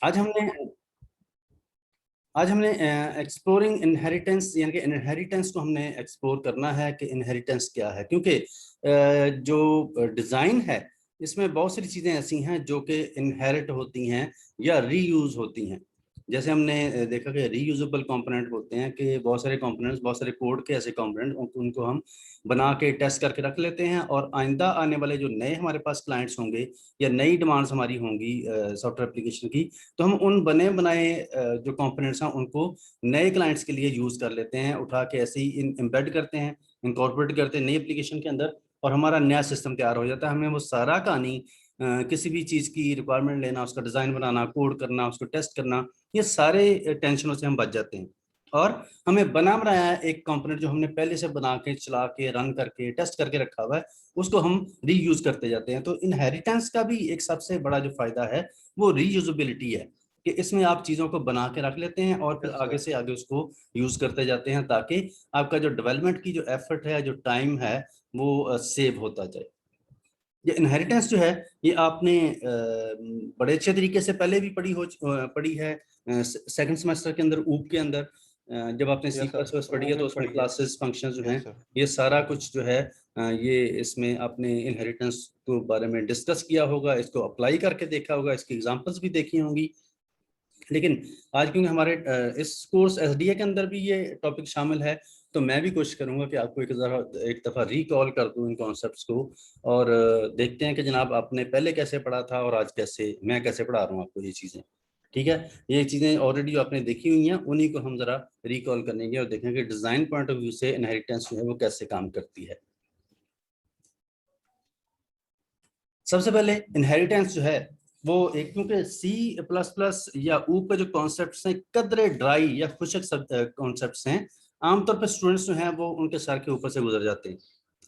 आज हमने आज हमने एक्सप्लोरिंग इनहेरिटेंस यानी कि इनहेरिटेंस को हमने एक्सप्लोर करना है कि इनहेरिटेंस क्या है, क्योंकि जो डिज़ाइन है इसमें बहुत सारी चीज़ें ऐसी हैं जो कि इनहेरिट होती हैं या रीयूज होती हैं। जैसे हमने देखा कि रीयूजेबल कंपोनेंट होते हैं कि बहुत सारे कंपोनेंट्स, बहुत सारे कोड के ऐसे कंपोनेंट उनको हम बना के टेस्ट करके रख लेते हैं, और आइंदा आने वाले जो नए हमारे पास क्लाइंट्स होंगे या नई डिमांड्स हमारी होंगी सॉफ्टवेयर एप्लीकेशन की, तो हम उन बने बनाए जो कंपोनेंट्स हैं उनको नए क्लाइंट्स के लिए यूज कर लेते हैं, उठा के ऐसे ही एम्बेड करते हैं, इनकॉर्पोरेट करते हैं नई एप्लीकेशन के अंदर, और हमारा नया सिस्टम तैयार हो जाता है। हमें वो सारा कहानी किसी भी चीज की रिक्वायरमेंट लेना, उसका डिजाइन बनाना, कोड करना, उसको टेस्ट करना, ये सारे टेंशनों से हम बच जाते हैं। और हमें बना बनाया है एक कंपोनेंट जो हमने पहले से बना के, चला के, रन करके, टेस्ट करके रखा हुआ है, उसको हम रीयूज करते जाते हैं। तो इनहेरिटेंस का भी एक सबसे बड़ा जो फायदा है वो रीयूजेबिलिटी है, कि इसमें आप चीजों को बना के रख लेते हैं और फिर आगे से आगे उसको यूज करते जाते हैं, ताकि आपका जो डेवलपमेंट की जो एफर्ट है, जो टाइम है, वो सेव होता जाए। ये इनहेरिटेंस जो है, ये आपने बड़े अच्छे तरीके से पहले भी पढ़ी है सेकंड सेमेस्टर के अंदर, ऊप के अंदर। जब आपने सी प्लस प्लस पढ़ी है तो उसमें क्लासेस फंक्शन जो हैं, ये सारा कुछ जो है ये इसमें आपने इनहेरिटेंस के बारे में डिस्कस किया होगा, इसको अप्लाई करके देखा होगा, इसकी एग्जांपल्स भी देखी होंगी। लेकिन आज क्योंकि हमारे इस कोर्स एसडीए के अंदर भी ये टॉपिक शामिल है, तो मैं भी कोशिश करूंगा कि आपको एक दफा रिकॉल कर दूं इन कॉन्सेप्ट्स को, और देखते हैं कि जनाब आपने पहले कैसे पढ़ा था और आज कैसे मैं कैसे पढ़ा रहा हूँ आपको ये चीजें। ठीक है, ये चीजें ऑलरेडी आपने देखी हुई हैं, उन्हीं को हम जरा रिकॉल करेंगे और देखेंगे डिजाइन पॉइंट ऑफ व्यू से इनहेरिटेंस जो है वो कैसे काम करती है। सबसे पहले इनहेरिटेंस जो है वो एक, क्योंकि सी प्लस प्लस या ऊ के जो कॉन्सेप्ट्स हैं कदरे ड्राई या खुशक कॉन्सेप्ट्स हैं, आमतौर पर स्टूडेंट्स जो हैं वो उनके सर के ऊपर से गुजर जाते हैं।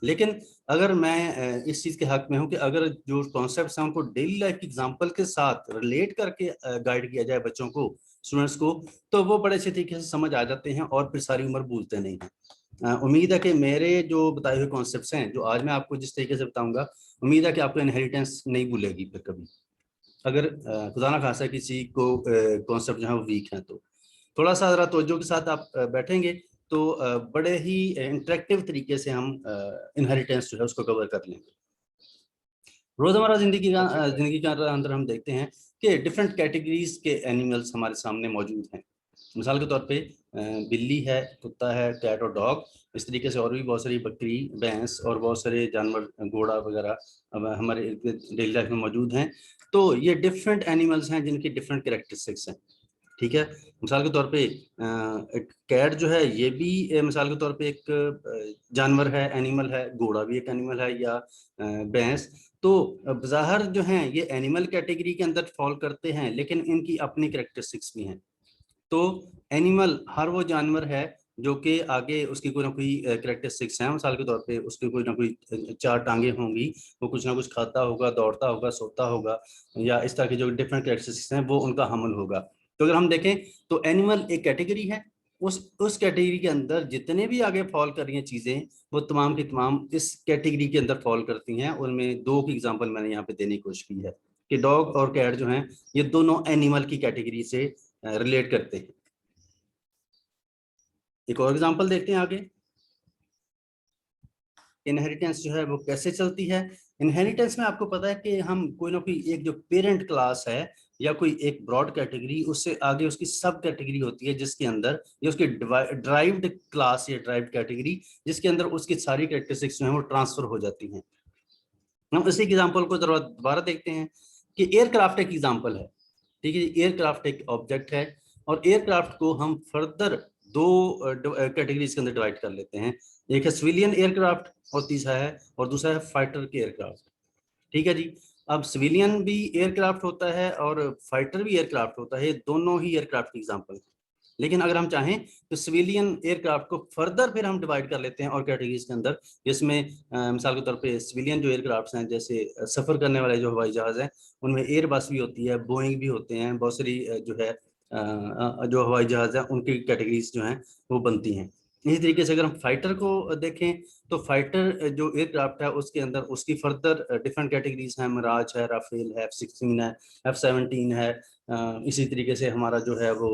लेकिन अगर मैं इस चीज के हक में हूं कि अगर जो कॉन्सेप्ट्स हैं उनको डेली लाइफ की एग्जांपल के साथ रिलेट करके गाइड किया जाए बच्चों को, स्टूडेंट्स को, तो वो बड़े अच्छे तरीके से समझ आ जाते हैं और फिर सारी उम्र भूलते नहीं हैं। उम्मीद है कि मेरे जो बताए हुए कॉन्सेप्ट्स हैं, जो आज मैं आपको जिस तरीके से बताऊंगा, उम्मीद है कि आपको इनहेरिटेंस नहीं भूलेगी फिर कभी, अगर खुदा ना खासा किसी को कॉन्सेप्ट जो है वो वीक है तो। थोड़ा सा जरा तवज्जो के साथ आप बैठेंगे तो बड़े ही इंटरेक्टिव तरीके से हम इनहेरिटेंस जो है उसको कवर कर लेंगे। रोजमर्रा जिंदगी के अंदर हम देखते हैं कि डिफरेंट कैटेगरीज के एनिमल्स हमारे सामने मौजूद हैं। मिसाल के तौर पे बिल्ली है, कुत्ता है, कैट और डॉग, इस तरीके से और भी बहुत सारी बकरी, भैंस और बहुत सारे जानवर, घोड़ा वगैरह हमारे डेली लाइफ में मौजूद हैं। तो ये डिफरेंट एनिमल्स हैं जिनकी डिफरेंट कैरेक्टरिस्टिक्स हैं। ठीक है, मिसाल के तौर पे एक कैट जो है ये भी मिसाल के तौर पे एक जानवर है, एनिमल है, घोड़ा भी एक एनिमल है, या भैंस। तो बज़ाहिर जो हैं ये एनिमल कैटेगरी के अंदर फॉल करते हैं, लेकिन इनकी अपनी कैरेक्टरिस्टिक्स भी हैं। तो एनिमल हर वो जानवर है जो कि आगे उसकी कोई ना कोई कैरेक्टरिस्टिक्स हैं। मिसाल के तौर पे उसकी कोई ना कोई चार टांगे होंगी, वो कुछ ना कुछ खाता होगा, दौड़ता होगा, सोता होगा, या इस तरह की जो डिफरेंट कैरेक्टरिस्टिक्स हैं वो उनका हमल होगा। तो अगर हम देखें तो एनिमल एक कैटेगरी है, उस कैटेगरी के अंदर जितने भी आगे फॉल कर रही हैं चीजें, वो तमाम की तमाम इस कैटेगरी के अंदर फॉल करती हैं। उनमें दो की एग्जांपल मैंने यहाँ पे देने की कोशिश की है कि डॉग और कैट जो हैं ये दोनों एनिमल की कैटेगरी से रिलेट करते हैं। एक और एग्जांपल देखते हैं आगे, इनहेरिटेंस जो है वो कैसे चलती है। इनहेरिटेंस में आपको पता है कि हम कोई ना कोई एक जो पेरेंट क्लास है या कोई एक ब्रॉड कैटेगरी, उससे आगे उसकी सब कैटेगरी होती है जिसके अंदर ये उसकी ड्राइव्ड क्लास या ड्राइव्ड कैटेगरी, जिसके अंदर उसकी सारी कैरेक्टरिस्टिक्स जो है वो ट्रांसफर हो जाती हैं। हम इसी एग्जांपल को दोबारा देखते हैं कि एयरक्राफ्ट एक एग्जांपल है। ठीक है, एयरक्राफ्ट एक ऑब्जेक्ट है, और एयरक्राफ्ट को हम फर्दर दो कैटेगरीज के अंदर डिवाइड कर लेते हैं। एक है सिविलियन एयरक्राफ्ट और तीसरा है, और दूसरा है फाइटर के एयरक्राफ्ट। ठीक है जी, अब सिविलियन भी एयरक्राफ्ट होता है और फाइटर भी एयरक्राफ्ट होता है, दोनों ही एयरक्राफ्ट की एग्जांपल है। लेकिन अगर हम चाहें तो सिविलियन एयरक्राफ्ट को फर्दर फिर हम डिवाइड कर लेते हैं और कैटेगरीज के अंदर, जिसमें मिसाल के तौर पे सिविलियन जो एयरक्राफ्ट हैं, जैसे सफर करने वाले जो हवाई जहाज हैं, उनमें एयर बस भी होती है, बोइंग भी होते हैं, बहुत सारी जो है जो हवाई जहाज है उनकी कैटेगरीज जो हैं वो बनती हैं। इसी तरीके से अगर हम फाइटर को देखें तो फाइटर जो एयरक्राफ्ट है उसके अंदर उसकी फर्दर डिफरेंट कैटेगरीज हैं, मिराज है, राफेल है, F-16 है, F-17 है, इसी तरीके से हमारा जो है वो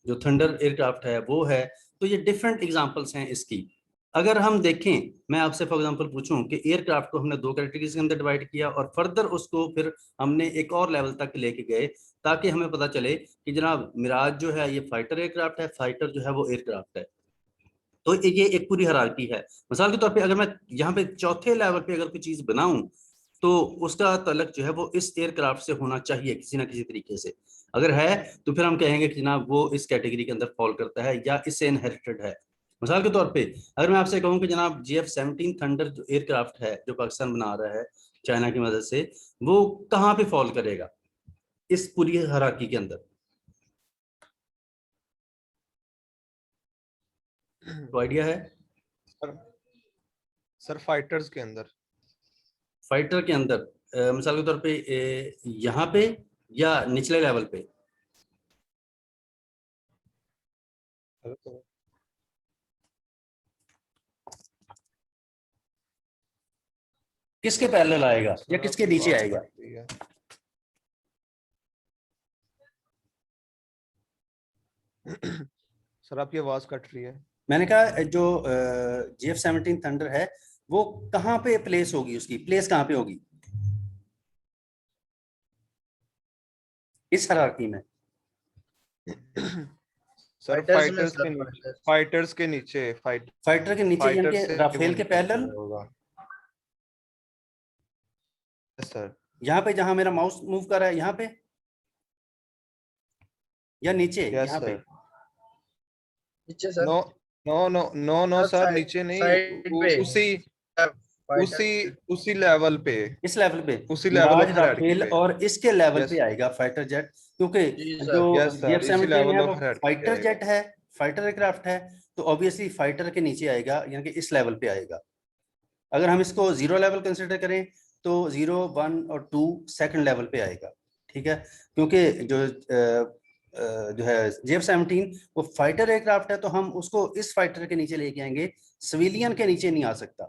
जो थंडर एयरक्राफ्ट है वो है। तो ये डिफरेंट एग्जांपल्स हैं इसकी। अगर हम देखें, मैं आपसे फॉर एग्जांपल पूछूं कि एयरक्राफ्ट को हमने दो कैटेगरीज के अंदर डिवाइड किया और फर्दर उसको फिर हमने एक और लेवल तक लेके गए ताकि हमें पता चले कि जनाब मिराज जो है ये फाइटर एयरक्राफ्ट है, फाइटर जो है वो एयरक्राफ्ट है। तो ये एक पूरी हायरार्की है। मिसाल के तौर पे अगर मैं यहाँ पे चौथे लेवल पे अगर कोई चीज बनाऊं तो उसका तलक जो है वो इस एयरक्राफ्ट से होना चाहिए किसी ना किसी तरीके से। अगर है तो फिर हम कहेंगे कि जनाब वो इस कैटेगरी के अंदर फॉल करता है या इससे इनहेरिटेड है। मिसाल के तौर पे अगर मैं आपसे कहूँ कि जनाब GF-17 थंडर जो एयरक्राफ्ट है जो पाकिस्तान बना रहा है चाइना की मदद से, वो कहाँ पे फॉल करेगा इस पूरी हायरार्की के अंदर? तो आइडिया है? सर सर फाइटर्स के अंदर। फाइटर के अंदर मिसाल के तौर पे यहाँ पे या निचले लेवल पे? किसके पैरेलल आएगा या सर किसके आपकी नीचे आवाज आएगा? कट रही है। सर आपकी आवाज कट रही है। मैंने कहा जो GF-17 थंडर है वो कहाँ पे प्लेस होगी, उसकी प्लेस कहाँ पे होगी इस हायरार्की में? सर फाइटर्स के नीचे फाइटर के नीचे यानी फाइटर कि से वो राफेल के नीचे पैरेलल? चला होगा। सर यहाँ पे जहां मेरा माउस मूव कर रहा है यहाँ पे या नीचे यस यहाँ पे? सर। नीचे sir. No no no no no sir, side नीचे नहीं, साइड पे उसी उसी फाइटर। उसी लेवल पे, इस लेवल पे उसी level Mirage of hierarchy Rafale पे। और इसके लेवल पे यस आएगा फाइटर जेट, क्योंकि जी जो सर। यस सर, इसी GF-17 लेवल है ऑफ वो हायरार्की पे फाइटर आएगा। जेट है, फाइटर एयरक्राफ्ट है, तो ऑब्वियसली फाइटर के नीचे आएगा यानी कि इस लेवल पे आएगा। अगर हम इसको जीरो लेवल कंसिडर करें तो 0, 1 और 2 सेकंड लेवल पे आएगा। ठीक है, क्योंकि जो है GF-17 वो फाइटर एयरक्राफ्ट है तो हम उसको इस फाइटर के नीचे लेके आएंगे, सिविलियन के नीचे नहीं आ सकता,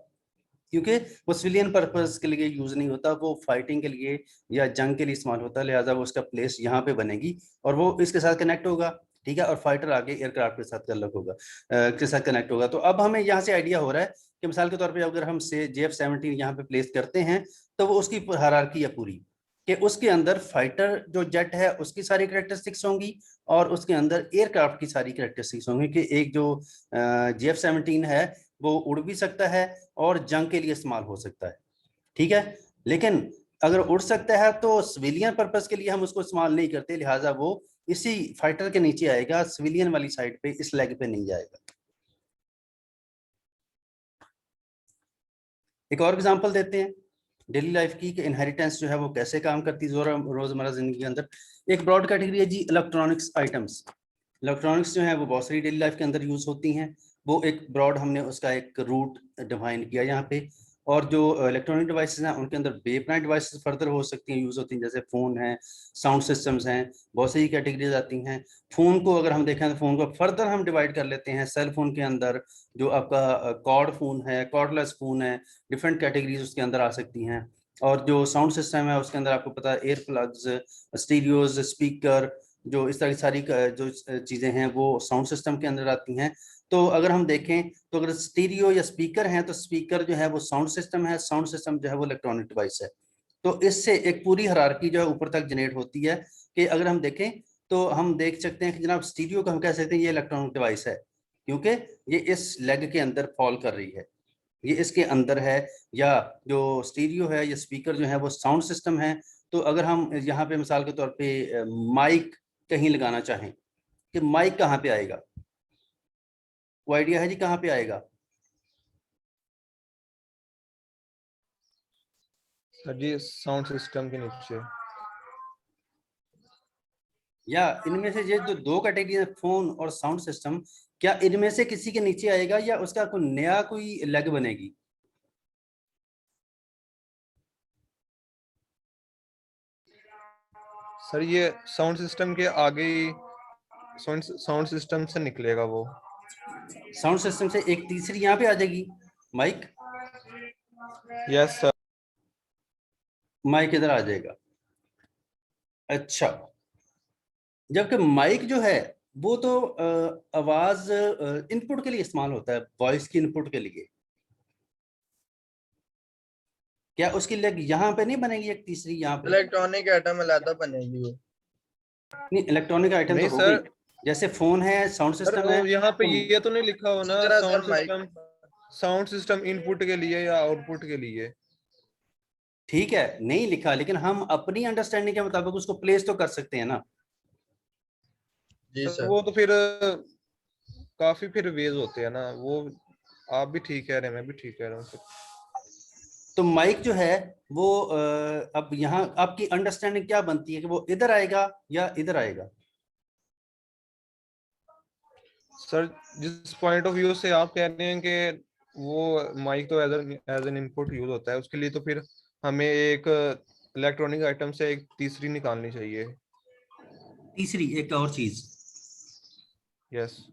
क्योंकि वो सिविलियन पर्पस के लिए यूज नहीं होता, वो फाइटिंग के लिए या जंग के लिए इस्तेमाल होता है, लिहाजा वो उसका प्लेस यहाँ पे बनेगी और वो इसके साथ कनेक्ट होगा। ठीक है, और फाइटर आगे एयरक्राफ्ट के साथ तल्लुक होगा, के साथ कनेक्ट होगा। तो अब हमें यहाँ से आइडिया हो रहा है कि मिसाल के तौर पे अगर हम से GF-17 यहाँ पे प्लेस करते हैं तो वो उसकी हायरार्की है पूरी, कि उसके अंदर फाइटर जो जेट है उसकी सारी कैरेक्टरिस्टिक्स होंगी और उसके अंदर एयरक्राफ्ट की सारी कैरेक्टरिस्टिक्स होंगी, कि एक जो GF-17 है वो उड़ भी सकता है और जंग के लिए इस्तेमाल हो सकता है। ठीक है, लेकिन अगर उड़ सकता है तो सिविलियन पर्पस के लिए हम उसको इस्तेमाल नहीं करते, लिहाजा वो इसी फाइटर के नीचे आएगा, सिविलियन वाली साइड पे, इस लेग पे नहीं जाएगा। एक और एग्जांपल देते हैं डेली लाइफ की, कि इनहेरिटेंस जो है वो कैसे काम करती है रोजमर्रा जिंदगी के अंदर। एक ब्रॉड कैटेगरी है जी इलेक्ट्रॉनिक्स आइटम्स। इलेक्ट्रॉनिक्स जो है वो बहुत सारी डेली लाइफ के अंदर यूज होती हैं, वो एक ब्रॉड हमने उसका एक रूट डिफाइन किया यहाँ पे। और जो इलेक्ट्रॉनिक डिवाइसेस हैं उनके अंदर बेपनाइट डिवाइसेस फर्दर हो सकती हैं, यूज होती हैं, जैसे फोन है, साउंड सिस्टम्स हैं, बहुत सारी कैटेगरीज आती हैं। फोन को अगर हम देखें तो फोन को फर्दर हम डिवाइड कर लेते हैं सेल फोन के अंदर, जो आपका कॉर्ड फोन है, कॉर्डलेस फोन है, डिफरेंट कैटेगरीज उसके अंदर आ सकती हैं। और जो साउंड सिस्टम है उसके अंदर आपको पता है एयर प्लग्स, स्टीरियोज, स्पीकर, जो इस तरह की सारी जो चीजें हैं वो साउंड सिस्टम के अंदर आती हैं। तो अगर हम देखें तो अगर स्टीरियो या स्पीकर हैं तो स्पीकर जो है वो साउंड सिस्टम है, साउंड सिस्टम जो है वो इलेक्ट्रॉनिक डिवाइस है। तो इससे एक पूरी हायरार्की जो है ऊपर तक जनरेट होती है, कि अगर हम देखें तो हम देख सकते हैं कि जनाब स्टीरियो को हम कह सकते हैं ये इलेक्ट्रॉनिक डिवाइस है, क्योंकि ये इस लेग के अंदर फॉल कर रही है, ये इसके अंदर है। या जो स्टीरियो है या स्पीकर जो है वो साउंड सिस्टम है। तो अगर हम यहाँ पे मिसाल के तौर पे माइक कहीं लगाना चाहें कि माइक कहाँ पे आएगा, वो आइडिया है जी कहाँ पे आएगा? सर जी साउंड सिस्टम के नीचे। या इनमें से ये जो दो कैटेगरी है फोन और साउंड सिस्टम, क्या इनमें से किसी के नीचे आएगा या उसका कोई नया कोई लेग बनेगी? सर ये साउंड सिस्टम के आगे ही साउंड सिस्टम से निकलेगा वो। साउंड सिस्टम से एक तीसरी यहाँ पे आ जाएगी, माइक। Yes sir. माइक इधर आ जाएगा। अच्छा, जबकि माइक जो है वो तो आवाज इनपुट के लिए इस्तेमाल होता है, वॉइस की इनपुट के लिए। क्या उसकी लेग यहाँ पे नहीं बनेगी एक तीसरी यहाँ पे? इलेक्ट्रॉनिक आइटम अलग बनेगी वो। नहीं, इलेक्ट्रॉनिक आइटम तो नहीं होगी, सर, जैसे फोन है, साउंड सर सिस्टम है वो यहाँ पे तो ये तो नहीं लिखा हो ना, तरह sir mike. Sound system input के लिए या आउटपुट के लिए। ठीक है, नहीं लिखा, लेकिन हम अपनी अंडरस्टैंडिंग के मुताबिक उसको प्लेस तो कर सकते हैं ना। जी सर सर। वो तो फिर काफी फिर वेज होते हैं ना वो। आप भी ठीक कह रहे हैं, मैं भी ठीक कह रहा हूँ। तो माइक जो है वो अब यहाँ आपकी अंडरस्टैंडिंग क्या बनती है कि वो इधर आएगा या इधर आएगा? सर जिस पॉइंट ऑफ व्यू से आप कह रहे हैं कि वो माइक तो एज एन इनपुट यूज होता है, उसके लिए तो फिर हमें एक इलेक्ट्रॉनिक आइटम से एक तीसरी निकालनी चाहिए। तीसरी एक और चीज, यस।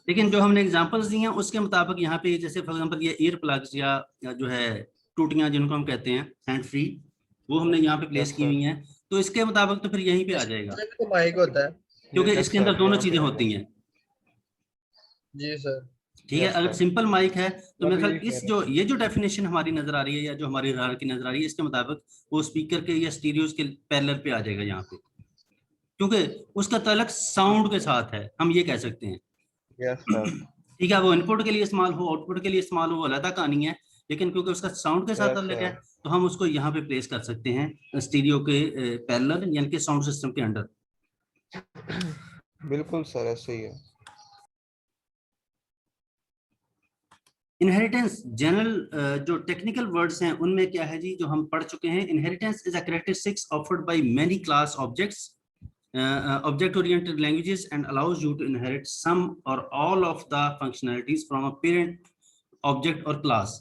लेकिन जो हमने एग्जांपल्स दी हैं उसके मुताबिक यहाँ पे जैसे फॉर एग्जांपल ये ईयर प्लग्स या जो है टूटियां जिनको हम कहते हैं हैंड फ्री, वो हमने यहाँ पे प्लेस यस की सर। हुई हैं, तो इसके मुताबिक तो फिर यहीं पे आ जाएगा, इसमें भी तो माइक होता है। क्योंकि यस इसके अंदर सर, दोनों यहाँ पे चीजें आएगा। होती हैं। जी सर। ठीक है, यस अगर सर, सिंपल माइक है तो मैं मेरे भी ख्याल यही कह इस रहा जो हूँ। ये जो डेफिनेशन हमारी नजर आ रही है या जो हमारी हायरार्की नजर आ रही है इसके मुताबिक वो स्पीकर के या स्टीरियोज के पैरेलल पे आ जाएगा यहाँ पे, क्योंकि उसका ताल्लुक साउंड के साथ है, हम ये कह सकते हैं। Yes sir. ठीक है, वो इनपुट के लिए इस्तेमाल हो आउटपुट के लिए इस्तेमाल हो वो अलग कहानी है, लेकिन क्योंकि उसका साउंड के साथ यस अलग है सर। तो हम उसको यहाँ पे प्लेस कर सकते हैं स्टीरियो के पैरेलल यानी कि साउंड सिस्टम के अंडर। बिल्कुल सर, ऐसे ही है। इनहेरिटेंस जनरल जो टेक्निकल वर्ड्स हैं उनमें क्या है जी, जो हम पढ़ चुके हैं, inheritance is a characteristics offered by many class objects object oriented languages and allows you to inherit some or all of the functionalities from a parent object or class।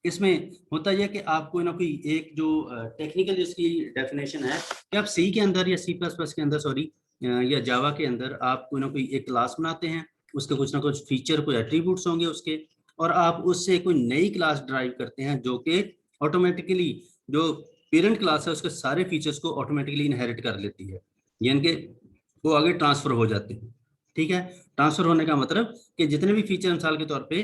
इसमें होता यह कि आप कोई ना कोई एक जो टेक्निकल जिसकी डेफिनेशन है कि आप सी के अंदर या सी प्लस प्लस के अंदर सॉरी या जावा के अंदर आप कोई ना कोई एक क्लास बनाते हैं, उसके कुछ ना कुछ फीचर कोई एट्रीब्यूट्स होंगे उसके, और आप उससे कोई नई क्लास ड्राइव करते हैं जो कि ऑटोमेटिकली जो पेरेंट क्लास है उसके सारे फीचर्स को ऑटोमेटिकली इनहेरिट कर लेती है, यानी कि वो आगे ट्रांसफर हो जाते हैं। ठीक है, ट्रांसफर होने का मतलब कि जितने भी फीचर मिसाल के तौर पे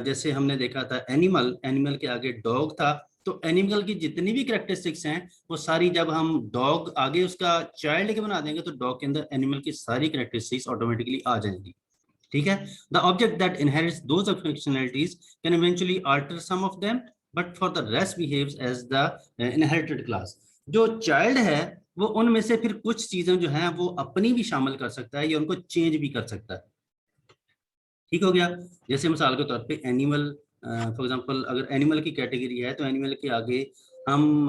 जैसे हमने देखा था एनिमल, एनिमल के आगे डॉग था, तो एनिमल की जितनी भी कैरेक्टरिस्टिक्स हैं वो सारी जब हम डॉग आगे उसका चाइल्ड के बना देंगे तो डॉग के अंदर एनिमल की सारी कैरेक्टरिस्टिक्स ऑटोमेटिकली आ जाएंगी। ठीक है, the object that inherits those functionalities can eventually alter some of them but for the rest behaves as the inherited class. जो चाइल्ड है वो उनमें से फिर कुछ चीजें जो हैं वो अपनी भी शामिल कर सकता है या उनको चेंज भी कर सकता है। ठीक हो गया, जैसे मिसाल के तौर पे एनिमल, फॉर एग्जांपल अगर एनिमल की कैटेगरी है तो एनिमल के आगे हम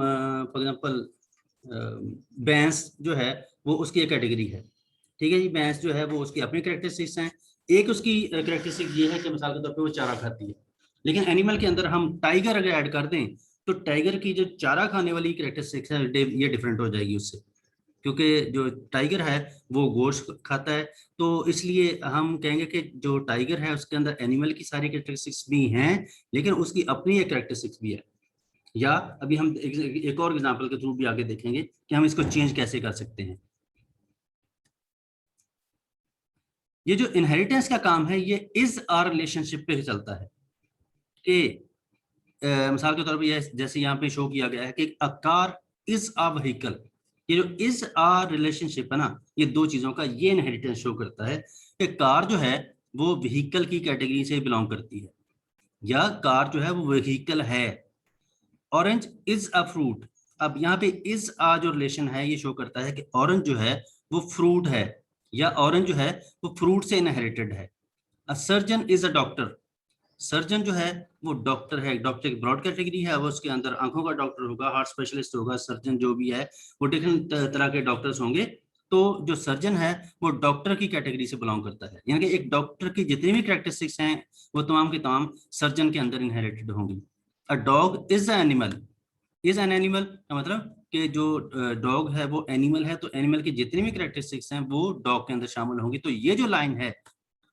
फॉर एग्जांपल भैंस जो है वो उसकी एक कैटेगरी है। ठीक है जी, भैंस जो है वो उसकी अपनी कैरेक्टरिस्टिक्स हैं, एक उसकी कैरेक्टरिस्टिक ये है कि मिसाल के तौर पे वो चारा खाती है, लेकिन एनिमल के अंदर हम टाइगर अगर ऐड कर दें तो टाइगर की जो चारा खाने वाली कैरेक्टरिस्टिक्स है ये डिफरेंट हो जाएगी उससे, क्योंकि जो टाइगर है वो गोश्त खाता है, तो इसलिए हम कहेंगे कि जो टाइगर है उसके अंदर एनिमल की सारी कैरेक्टरिस्टिक्स भी हैं लेकिन उसकी अपनी एक कैरेक्टरिस्टिक्स भी है। या अभी हम एक और एग्जांपल के थ्रू भी आगे देखेंगे कि हम इसको चेंज कैसे कर सकते हैं। ये जो इनहेरिटेंस का काम है ये इज आर रिलेशनशिप पे चलता है कि मिसाल के तौर पर जैसे यहाँ पे शो किया गया है कि a car is a vehicle, ये जो इज अ रिलेशनशिप है ना, ये दो चीजों का ये इनहेरिटेंस शो करता है कि कार जो है वो व्हीकल की कैटेगरी से बिलोंग करती है या कार जो है वो व्हीकल है। ऑरेंज इज अ फ्रूट, अब यहाँ पे इज आ जो रिलेशन है ये शो करता है कि ऑरेंज जो है वो फ्रूट है या ऑरेंज जो है वो फ्रूट से इनहेरिटेड है। अ surgeon is a doctor, surgeon जो है वो डॉक्टर है, डॉक्टर की ब्रॉड कैटेगरी है, वो उसके अंदर आंखों का डॉक्टर होगा, हार्ट स्पेशलिस्ट होगा, सर्जन जो भी है वो डिफरेंट तरह के डॉक्टर्स होंगे। तो जो सर्जन है वो डॉक्टर की कैटेगरी से बिलोंग करता है, यानी कि एक डॉक्टर की जितनी भी कैरेक्टरिस्टिक्स हैं वो तमाम की तमाम सर्जन के अंदर इनहेरिटेड होंगी। A dog is a animal, is an animal का मतलब कि जो डॉग है वो एनिमल है, तो एनिमल की जितनी भी कैरेक्टरिस्टिक्स हैं वो डॉग के अंदर शामिल होंगी। तो ये जो लाइन है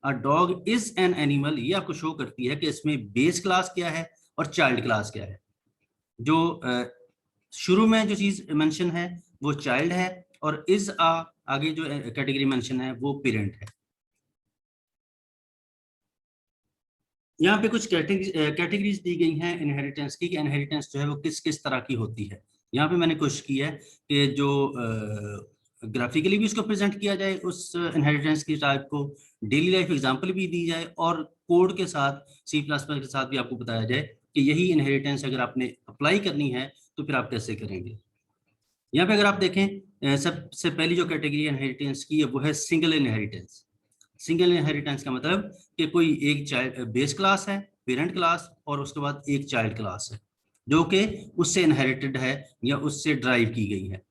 a dog is an animal, ये आपको शो करती है कि इसमें बेस क्लास क्या है और चाइल्ड क्लास क्या है। जो शुरू में जो चीज मेंशन है वो चाइल्ड है, और इज आगे जो कैटेगरी मेंशन है वो पेरेंट है। यहाँ पे कुछ कैटेगरीज दी गई हैं इनहेरिटेंस की, कि इनहेरिटेंस जो है वो किस किस तरह की होती है। यहाँ पे मैंने कोशिश की है कि जो ग्राफिकली भी उसको प्रेजेंट किया जाए उस इनहेरिटेंस की टाइप को, डेली लाइफ एग्जांपल भी दी जाए, और कोड के साथ C++ के साथ भी आपको बताया जाए कि यही इनहेरिटेंस अगर आपने अप्लाई करनी है तो फिर आप कैसे करेंगे। यहाँ पे अगर आप देखें, सबसे पहली जो कैटेगरी इनहेरिटेंस की है वो है सिंगल इनहेरिटेंस। सिंगल इनहेरिटेंस का मतलब कि कोई एक चाइल्ड बेस क्लास है, पेरेंट क्लास, और उसके बाद एक चाइल्ड क्लास है जो कि उससे इनहेरिटेड है या उससे ड्राइव की गई है।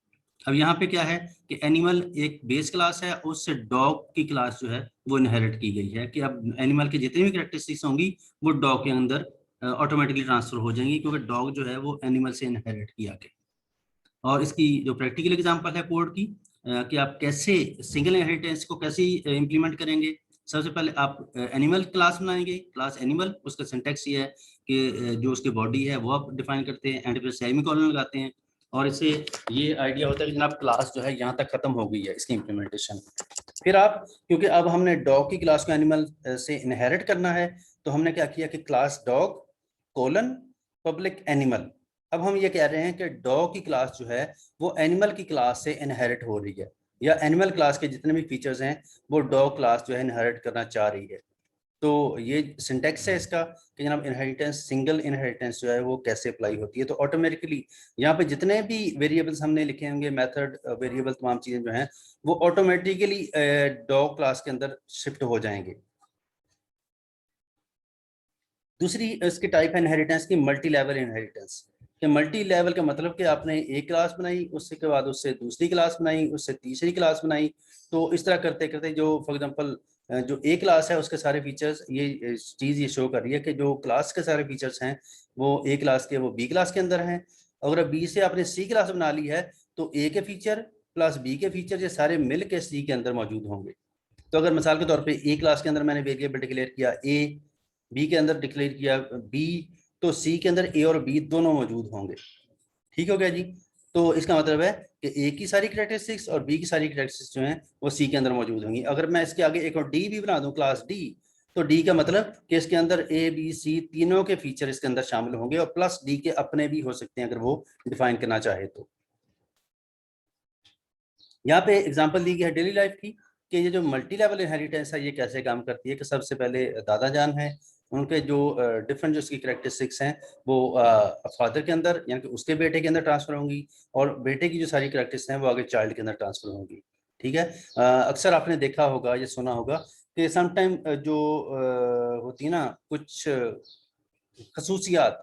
अब यहाँ पे क्या है कि एनिमल एक बेस क्लास है, उससे डॉग की क्लास जो है वो इनहेरिट की गई है, कि अब एनिमल की जितनी भी कैरेक्टरिस्टिक्स होंगी वो डॉग के अंदर ऑटोमेटिकली ट्रांसफर हो जाएंगी, क्योंकि डॉग जो है वो एनिमल से इनहेरिट किया गया। और इसकी जो प्रैक्टिकल एग्जांपल है कोड की, कि आप कैसे सिंगल इनहेरिटेंस को कैसे इंप्लीमेंट करेंगे। सबसे पहले आप एनिमल क्लास बनाएंगे, क्लास एनिमल, उसका सिंटैक्स ये है कि जो उसकी बॉडी है वो आप डिफाइन करते हैं, एंड फिर सेमीकोलन लगाते हैं, और इससे ये आइडिया होता है कि जनाब क्लास जो है यहाँ तक खत्म हो गई है इसकी इंप्लीमेंटेशन। फिर आप, क्योंकि अब हमने डॉग की क्लास को एनिमल से इनहेरिट करना है, तो हमने क्या किया कि class dog colon public animal. अब हम ये कह रहे हैं कि डॉग की क्लास जो है वो एनिमल की क्लास से इनहेरिट हो रही है, या एनिमल क्लास के जितने भी फीचर्स हैं वो डॉग क्लास जो है इनहेरिट करना चाह रही है। तो ये सिंटैक्स है इसका कि जनाब इनहेरिटेंस, सिंगल इनहेरिटेंस जो है वो कैसे अप्लाई होती है। तो ऑटोमेटिकली यहाँ पे जितने भी वेरिएबल्स हमने लिखे होंगे, मेथड वेरिएबल, तमाम चीजें जो हैं वो ऑटोमेटिकली डॉग क्लास के अंदर शिफ्ट हो जाएंगे। दूसरी इसकी टाइप है इनहेरिटेंस की मल्टी लेवल इनहेरिटेंस। कि मल्टी लेवल का मतलब कि आपने एक क्लास बनाई, उसके के बाद उससे दूसरी क्लास बनाई, उससे तीसरी क्लास बनाई। तो इस तरह करते करते जो फॉर एग्जांपल जो ए क्लास है उसके सारे फीचर्स, ये चीज ये शो कर रही है कि जो क्लास के सारे फीचर्स हैं वो ए क्लास के वो बी क्लास के अंदर हैं। अगर बी से आपने सी क्लास बना ली है तो ए के फीचर प्लस बी के फीचर ये सारे मिल के सी के अंदर मौजूद होंगे। तो अगर मिसाल के तौर पे ए क्लास के अंदर मैंने वेरिएबल डिक्लेयर किया ए, बी के अंदर डिक्लेयर किया बी, तो सी के अंदर ए और बी दोनों मौजूद होंगे। ठीक हो गया जी। तो इसका मतलब है कि ए की सारी कैरेक्टरिस्टिक्स और बी की सारी कैरेक्टरिस्टिक्स जो हैं वो सी के अंदर मौजूद होंगी। अगर मैं इसके आगे एक और डी भी बना दूं, क्लास डी, तो डी का मतलब कि इसके अंदर ए बी सी तीनों के फीचर इसके अंदर शामिल होंगे, और प्लस डी के अपने भी हो सकते हैं अगर वो डिफाइन करना चाहे तो। यहाँ पे एग्जांपल दी गई है डेली लाइफ की, कि ये जो मल्टी लेवल इनहेरिटेंस है ये कैसे काम करती है। कि सबसे पहले दादा जान है, उनके जो डिफरेंट जो उसकी कैरेक्टरिस्टिक्स हैं वो फादर के अंदर यानी कि उसके बेटे के अंदर ट्रांसफर होंगी, और बेटे की जो सारी कैरेक्टरिस्टिक्स हैं वो आगे चाइल्ड के अंदर ट्रांसफर होंगी। ठीक है। अक्सर आपने देखा होगा, ये सुना होगा कि समटाइम जो होती है ना कुछ खसूसियात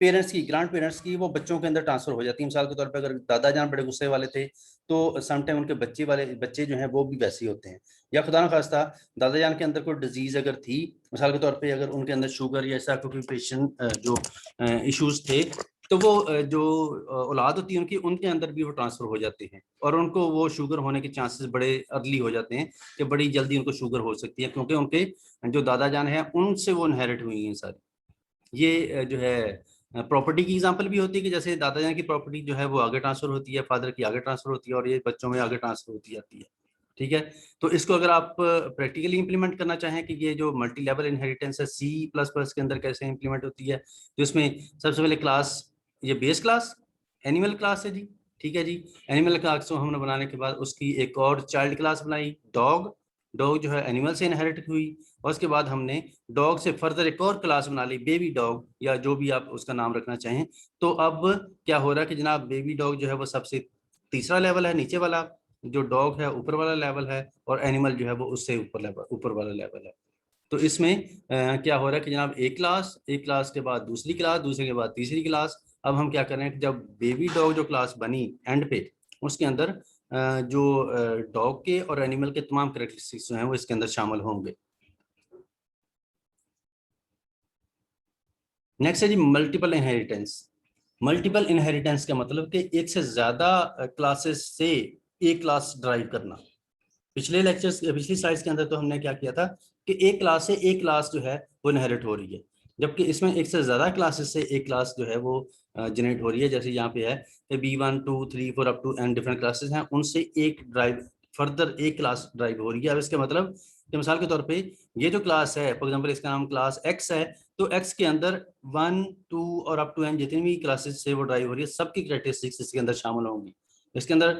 पेरेंट्स की, ग्रांड पेरेंट्स की, वो बच्चों के अंदर ट्रांसफर हो जाती है। मिसाल के तौर पे अगर दादा जान बड़े गुस्से वाले थे तो समटाइम उनके बच्चे जो हैं वो भी वैसे ही होते हैं। या खुदा न खास्ता दादा जान के अंदर कोई डिजीज अगर थी, मिसाल के तौर पे अगर उनके अंदर शुगर या ऐसा कोई पेशेंट जो इश्यूज थे, तो वो जो औलाद होती है उनकी, उनके अंदर भी वो ट्रांसफर हो जाते हैं, और उनको वो शुगर होने के चांसेस बड़े अर्ली हो जाते हैं कि बड़ी जल्दी उनको शुगर हो सकती है, क्योंकि उनके जो दादा जान है उनसे वो इनहेरिट हुई हैं सारी। ये जो है प्रॉपर्टी की एग्जांपल भी होती है कि जैसे दादाजान की प्रॉपर्टी जो है वो आगे ट्रांसफर होती है, फादर की आगे ट्रांसफर होती है, और ये बच्चों में आगे ट्रांसफर होती जाती है। ठीक है। तो इसको अगर आप प्रैक्टिकली इंप्लीमेंट करना चाहें कि ये जो मल्टी लेवल इनहेरिटेंस है C++ के अंदर कैसे इंप्लीमेंट होती है, तो इसमें सबसे पहले क्लास, ये बेस क्लास एनिमल क्लास है जी। ठीक है जी। एनिमल क्लास को हमने बनाने के बाद उसकी एक और चाइल्ड क्लास बनाई डॉग। डॉग जो है एनिमल से इनहेरिट हुई, और उसके बाद हमने डॉग से फर्दर एक और क्लास बना ली बेबी डॉग, या जो भी आप उसका नाम रखना चाहें। तो अब क्या हो रहा है कि जनाब बेबी डॉग जो है वो सबसे तीसरा लेवल है, नीचे वाला जो डॉग है ऊपर वाला लेवल है, और एनिमल जो है वो उससे ऊपर वाला लेवल है। तो इसमें क्या हो रहा है कि जनाब एक क्लास के बाद दूसरी क्लास, दूसरे के बाद तीसरी क्लास। अब हम क्या कर रहे हैं कि जब बेबी डॉग जो क्लास बनी एंड पे, उसके अंदर जो डॉग के और एनिमल के तमाम कैरेक्टरिस्टिक्स जो हैं वो इसके अंदर शामिल होंगे। नेक्स्ट है जी मल्टीपल इनहेरिटेंस। मल्टीपल इनहेरिटेंस का मतलब कि एक से ज्यादा क्लासेस से एक क्लास ड्राइव करना। पिछले लेक्चर्स, पिछली स्लाइड्स के अंदर तो हमने क्या किया था कि एक क्लास से एक क्लास जो है वो इनहेरिट हो रही है, जबकि इसमें एक से ज्यादा क्लासेस से एक क्लास जो है वो जनरेट हो रही है। जैसे यहाँ पे है कि B1 2 3 4 up to N different classes हैं, उनसे एक ड्राइव फर्दर एक क्लास ड्राइव हो रही है। अब इसके मतलब कि मिसाल के तौर पे ये जो क्लास है, फॉर एग्जांपल इसका नाम क्लास एक्स है, तो एक्स के अंदर 1 2 और अप टू एन जितनी भी क्लासेस से वो ड्राइव हो रही है, सबकी कैरेक्टरिस्टिक्स इसके अंदर शामिल होंगी। इसके अंदर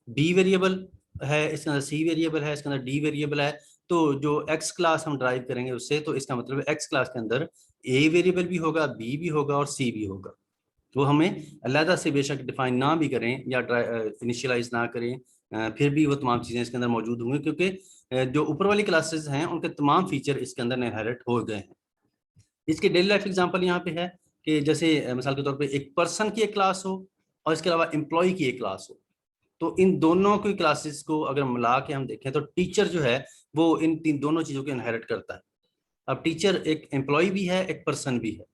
बी वेरिएबल है, इसके अंदर सी वेरिएबल है, इसके अंदर डी वेरिएबल है। तो जो एक्स क्लास हम ड्राइव करेंगे उससे, तो इसका मतलब एक्स क्लास के अंदर ए वेरिएबल भी होगा, बी भी होगा और सी भी होगा। तो हमें अलहदा से बेशक डिफाइन ना भी करें या इनिशियलाइज ना करें, फिर भी वो तमाम चीज़ें इसके अंदर मौजूद होंगी, क्योंकि जो ऊपर वाली क्लासेस हैं उनके तमाम फीचर इसके अंदर इनहेरिट हो गए हैं। इसके डेली लाइफ एग्जांपल यहाँ पे है कि जैसे मिसाल के तौर पे एक पर्सन की एक क्लास हो और इसके अलावा एम्प्लॉय की एक क्लास हो, तो इन दोनों की क्लासेस को अगर मिला के हम देखें तो टीचर जो है वो इन तीन दोनों चीज़ों को इनहेरिट करता है। अब टीचर एक एम्प्लॉय भी है, एक पर्सन भी है।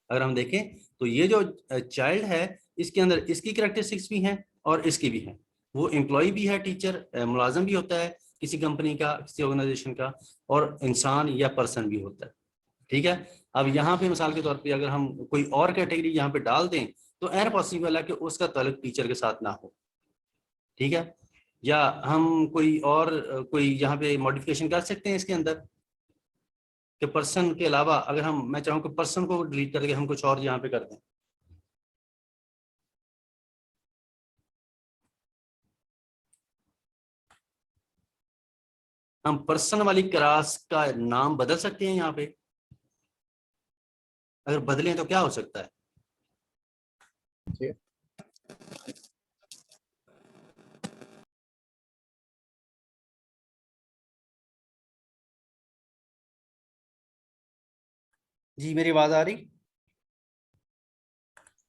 अगर हम देखें तो ये जो चाइल्ड है, इसके अंदर इसकी कैरेक्टरिस्टिक्स भी हैं और इसकी भी हैं। वो एम्प्लॉय भी है, टीचर मुलाजिम भी होता है किसी कंपनी का, किसी ऑर्गेनाइजेशन का, और इंसान या पर्सन भी होता है। ठीक है। अब यहाँ पे मिसाल के तौर पे अगर हम कोई और कैटेगरी यहाँ पे डाल दें तो एर पॉसिबल है कि उसका ताल्लुक टीचर के साथ ना हो। ठीक है। या हम कोई और कोई यहाँ पे मॉडिफिकेशन कर सकते हैं इसके अंदर कि पर्सन के अलावा अगर मैं चाहूँ कि पर्सन को डिलीट करके हम कुछ और यहाँ पे कर दें। हम पर्सन वाली क्लास का नाम बदल सकते हैं यहाँ पे। अगर बदलें तो क्या हो सकता है? जी मेरी आवाज आ रही?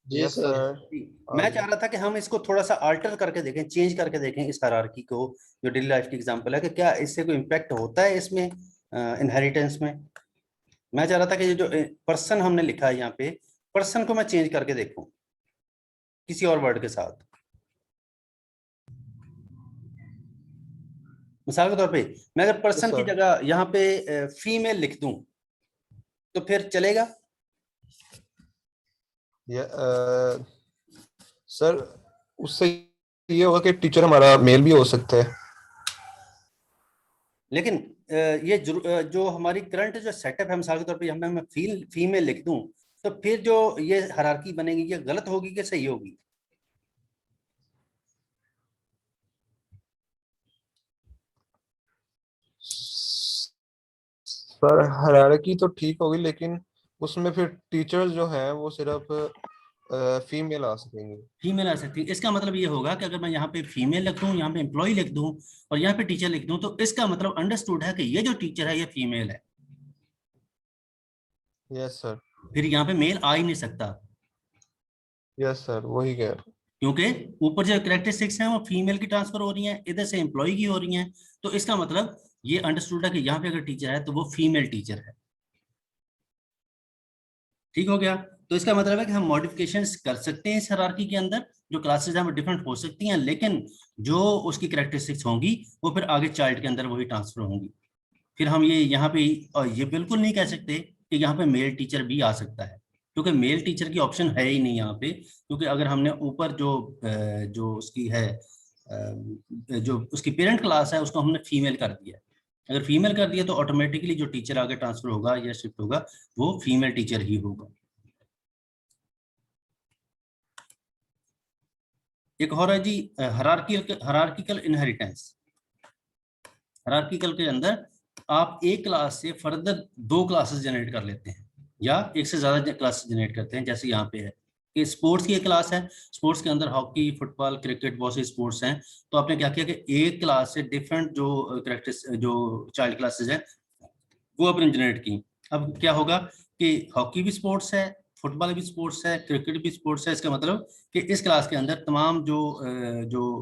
जी यस सर। सर। जी, मैं चाह रहा था कि हम इसको थोड़ा सा अल्टर करके देखें, चेंज करके देखें इस हायरार्की को, जो डेली लाइफ की एग्जांपल है, कि क्या इससे कोई इम्पैक्ट होता है इसमें इनहेरिटेंस में। मैं चाह रहा था कि ये जो पर्सन हमने लिखा है यहाँ पे, पर्सन को मैं चेंज करके देखूं किसी और वर्ड के साथ। मिसाल के तौर पे मैं अगर यस पर्सन की सर। जगह यहाँ पे फीमेल लिख दूं तो फिर चलेगा? सर उससे ये होगा कि टीचर हमारा मेल भी हो सकता है। लेकिन ये जो हमारी करंट जो सेटअप है, मिसाल के तौर पे मैं फीमेल लिख दूं तो फिर जो ये हायरार्की बनेगी, ये गलत होगी कि सही होगी? सर हायरार्की तो ठीक होगी, लेकिन उसमें फिर टीचर्स जो है वो सिर्फ फीमेल आ सकेंगे। फीमेल आ सकती है। इसका मतलब ये होगा कि अगर मैं यहाँ पे फीमेल लिख दूं, यहाँ पे एम्प्लॉय लिख दूं और यहाँ पे टीचर लिख दूं, तो इसका मतलब अंडरस्टूड है कि ये जो टीचर है ये फीमेल है। Yes sir. फिर यहाँ पे मेल आ ही नहीं सकता, यस सर, वही कह रहा हूँ। क्योंकि ऊपर जो कैरेक्टरिस्टिक्स हैं वो फीमेल की ट्रांसफर हो रही हैं, इधर से एम्प्लॉय की हो रही हैं। तो इसका मतलब ये अंडरस्टूड है कि यहाँ पे अगर टीचर है तो वो फीमेल टीचर है। ठीक हो गया। तो इसका मतलब है कि हम मॉडिफिकेशंस कर सकते हैं इस हायरार्की के अंदर। जो क्लासेस हैं वो डिफरेंट हो सकती हैं, लेकिन जो उसकी कैरेक्टरिस्टिक्स होंगी वो फिर आगे चाइल्ड के अंदर वही ट्रांसफर होंगी। फिर हम ये यहाँ पे ये बिल्कुल नहीं कह सकते कि यहाँ पे मेल टीचर भी आ सकता है, क्योंकि मेल टीचर की ऑप्शन है ही नहीं यहाँ पे। क्योंकि अगर हमने ऊपर जो उसकी है, जो उसकी पेरेंट क्लास है उसको हमने फीमेल कर दिया। अगर फीमेल कर दिया तो ऑटोमेटिकली जो टीचर आगे ट्रांसफर होगा या शिफ्ट होगा वो फीमेल टीचर ही होगा। एक और है जी हायरार्किकल इनहेरिटेंस। हायरार्किकल के अंदर आप एक क्लास से फर्दर दो क्लासेस जनरेट कर लेते हैं या एक से ज्यादा क्लासेस जनरेट करते हैं। जैसे यहाँ पे है कि स्पोर्ट्स की एक क्लास है, स्पोर्ट्स के अंदर हॉकी, फुटबॉल, क्रिकेट बहुत से स्पोर्ट्स हैं। तो आपने क्या किया कि एक क्लास से डिफरेंट जो करेक्टर्स जो चाइल्ड क्लासेस हैं वो आपने जनरेट की। अब क्या होगा कि हॉकी भी स्पोर्ट्स है, फुटबॉल भी स्पोर्ट्स है, क्रिकेट भी स्पोर्ट्स है। इसका मतलब कि इस क्लास के अंदर तमाम जो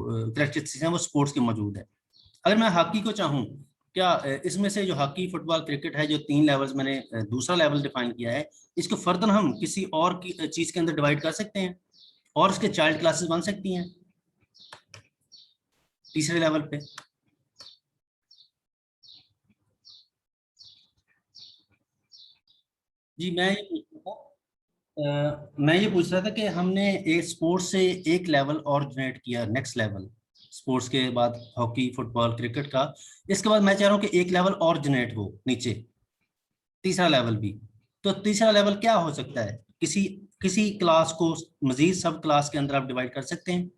करेक्टरिस्टिक्स हैं वो स्पोर्ट्स के मौजूद है। अगर मैं हॉकी को चाहूँ, क्या इसमें से जो हॉकी, फुटबॉल, क्रिकेट है, जो तीन लेवल्स मैंने दूसरा लेवल डिफाइन किया है, इसको फर्दर हम किसी और की चीज के अंदर डिवाइड कर सकते हैं और इसके चाइल्ड क्लासेस बन सकती हैं तीसरे लेवल पे। जी मैं ये पूछ रहा था कि हमने एक स्पोर्ट्स से एक लेवल और जनरेट किया, नेक्स्ट लेवल स्पोर्ट्स के बाद हॉकी फुटबॉल क्रिकेट का, इसके बाद मैं चाह रहा हूँ कि एक लेवल और जनरेट हो नीचे, तीसरा लेवल भी। तो तीसरा लेवल क्या हो सकता है? किसी किसी क्लास को मजीद सब क्लास के अंदर आप डिवाइड कर सकते हैं।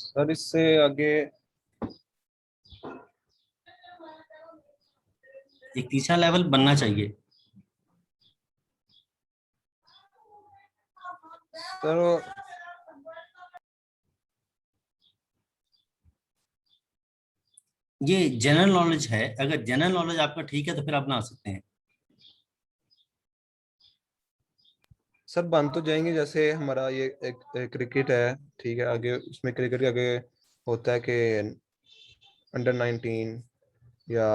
सर इससे आगे एक तीसरा लेवल बनना चाहिए। सर ये जनरल नॉलेज है, अगर जनरल नॉलेज आपका ठीक है तो फिर आप बना सकते हैं। सर बन तो जाएंगे, जैसे हमारा ये एक क्रिकेट है, ठीक है, आगे उसमें क्रिकेट के आगे होता है कि अंडर 19, या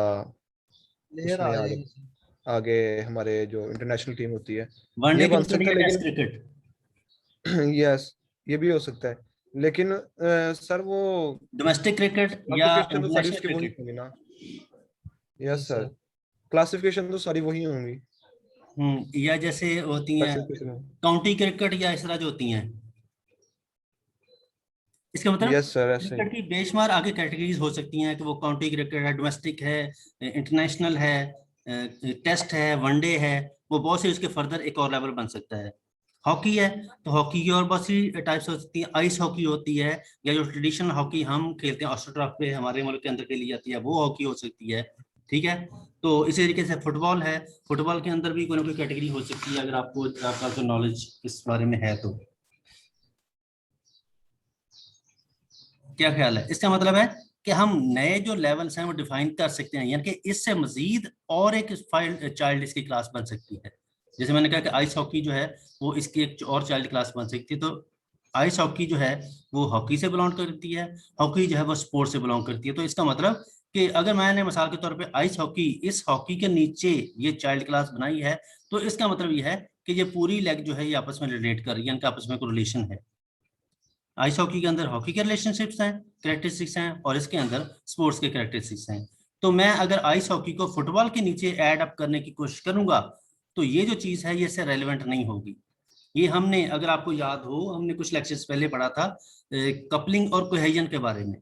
प्लेयर उसमें आ आगे जाएंगे sir। आगे हमारे जो इंटरनेशनल टीम होती है, वनडे ये बन क्रिकेट सकता या है, टेस्ट लेकिन क्रिकेट। यस ये भी हो सकता है, लेकिन सर वो डोमेस्टिक क्रिकेट या क्लासिफिकेशन तो सारी इंटरनेशनल उसकी वही क्रिकेट। होंगी ना। जी यस सर, सर। क्लासिफिकेशन तो सारी वही होंगी या जैसे होती हैं क्लासिफिकेशन में। काउंटी क्रिकेट या इस तरह जो होती हैं, इसका मतलब यस सर, ऐसे ही। क्रिकेट की बेशुमार आगे कैटेगरीज हो सकती हैं कि वो काउंटी क्रिकेट है, डोमेस्टिक है, इंटरनेशनल है, टेस्ट है, वनडे है, वो बहुत से उसके फर्दर एक और लेवल बन सकता है। हॉकी है तो हॉकी की और बहुत सी टाइप्स हो सकती है, आइस हॉकी होती है, या जो ट्रेडिशनल हॉकी हम खेलते हैं ऑस्ट्रोटर्फ पे हमारे मुल्क के अंदर खेली जाती है, वो हॉकी हो सकती है। ठीक है। तो इसी तरीके से फुटबॉल है, फुटबॉल के अंदर भी कोई ना कोई कैटेगरी हो सकती है, अगर आपका तो नॉलेज इस बारे में है तो। क्या ख्याल है? इसका मतलब है कि हम नए जो लेवल्स हैं वो डिफाइन कर सकते हैं, यानी कि इससे मजीद और एक चाइल्ड इसकी क्लास बन सकती है। जैसे मैंने कहा कि आइस हॉकी जो है वो इसकी एक और चाइल्ड क्लास बन सकती है। तो आइस हॉकी जो है वो हॉकी से बिलोंग करती है, हॉकी जो है वो स्पोर्ट से बिलोंग करती है। तो इसका मतलब कि अगर मैंने मिसाल के तौर पे आइस हॉकी, इस हॉकी के नीचे ये चाइल्ड क्लास बनाई है, तो इसका मतलब ये है कि ये पूरी लेग जो है ये आपस में रिलेट कर रही है, इनका आपस में कोई रिलेशन है। आइस हॉकी के अंदर हॉकी के रिलेशनशिप्स हैं, कैरेक्टरिस्टिक्स हैं, और इसके अंदर स्पोर्ट्स के कैरेक्टरिस्टिक्स हैं। तो मैं अगर आइस हॉकी को फुटबॉल के नीचे ऐड अप करने की कोशिश करूंगा तो ये जो चीज है ये इससे रेलिवेंट नहीं होगी। ये हमने, अगर आपको याद हो, हमने कुछ लेक्चर्स पहले पढ़ा था कपलिंग और कोहेजन के बारे में।